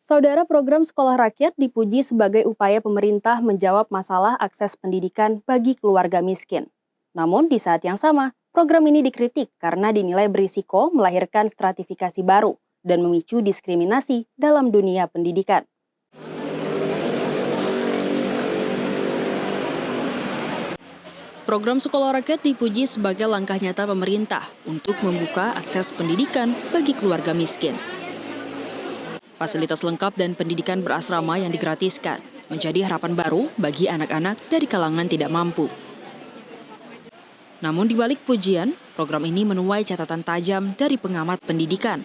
Saudara, program Sekolah Rakyat dipuji sebagai upaya pemerintah menjawab masalah akses pendidikan bagi keluarga miskin. Namun di saat yang sama, program ini dikritik karena dinilai berisiko melahirkan stratifikasi baru dan memicu diskriminasi dalam dunia pendidikan. Program Sekolah Rakyat dipuji sebagai langkah nyata pemerintah untuk membuka akses pendidikan bagi keluarga miskin. Fasilitas lengkap dan pendidikan berasrama yang digratiskan menjadi harapan baru bagi anak-anak dari kalangan tidak mampu. Namun di balik pujian, program ini menuai catatan tajam dari pengamat pendidikan.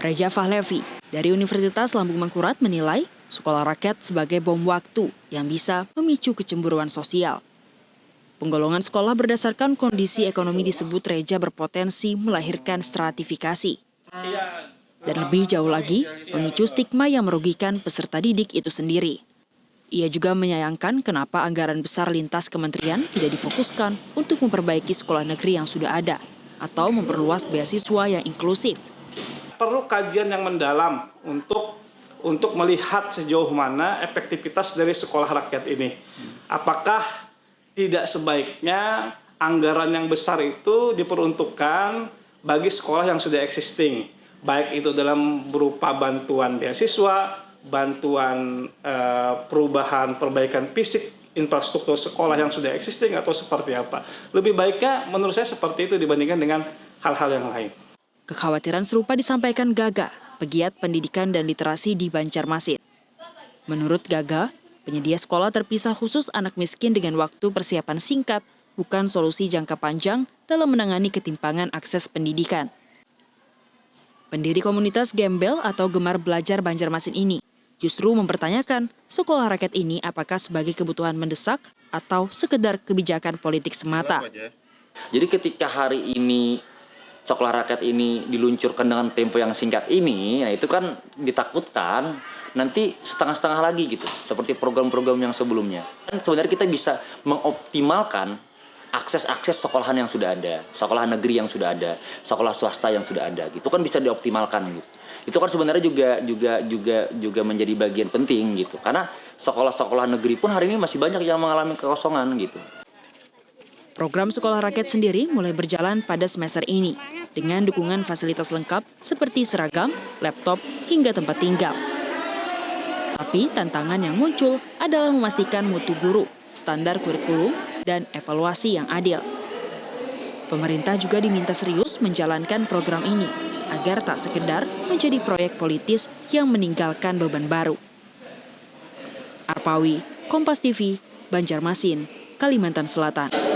Reja Fahlevi dari Universitas Lambung Mangkurat menilai Sekolah Rakyat sebagai bom waktu yang bisa memicu kecemburuan sosial. Penggolongan sekolah berdasarkan kondisi ekonomi disebut Reja berpotensi melahirkan stratifikasi. Dan lebih jauh lagi, memicu stigma yang merugikan peserta didik itu sendiri. Ia juga menyayangkan kenapa anggaran besar lintas kementerian tidak difokuskan untuk memperbaiki sekolah negeri yang sudah ada atau memperluas beasiswa yang inklusif. Perlu kajian yang mendalam untuk melihat sejauh mana efektivitas dari sekolah rakyat ini. Apakah tidak sebaiknya anggaran yang besar itu diperuntukkan bagi sekolah yang sudah existing, baik itu dalam berupa bantuan beasiswa, bantuan perubahan perbaikan fisik infrastruktur sekolah yang sudah existing atau seperti apa. Lebih baiknya menurut saya seperti itu dibandingkan dengan hal-hal yang lain. Kekhawatiran serupa disampaikan Gaga, pegiat pendidikan dan literasi di Banjarmasin. Menurut Gaga, penyedia sekolah terpisah khusus anak miskin dengan waktu persiapan singkat bukan solusi jangka panjang dalam menangani ketimpangan akses pendidikan. Pendiri komunitas Gembel atau Gemar Belajar Banjarmasin ini justru mempertanyakan sekolah rakyat ini apakah sebagai kebutuhan mendesak atau sekedar kebijakan politik semata. Jadi ketika hari ini sekolah rakyat ini diluncurkan dengan tempo yang singkat ini, nah itu kan ditakutkan nanti setengah-setengah lagi gitu, seperti program-program yang sebelumnya. Dan sebenarnya kita bisa mengoptimalkan akses sekolahan yang sudah ada, sekolah negeri yang sudah ada, sekolah swasta yang sudah ada, gitu kan bisa dioptimalkan gitu. Itu kan sebenarnya juga menjadi bagian penting gitu, karena sekolah-sekolah negeri pun hari ini masih banyak yang mengalami kekosongan gitu. Program Sekolah Rakyat sendiri mulai berjalan pada semester ini dengan dukungan fasilitas lengkap seperti seragam, laptop, hingga tempat tinggal. Tapi tantangan yang muncul adalah memastikan mutu guru, standar kurikulum, dan evaluasi yang adil. Pemerintah juga diminta serius menjalankan program ini agar tak sekedar menjadi proyek politis yang meninggalkan beban baru. Arpawi, Kompas TV, Banjarmasin, Kalimantan Selatan.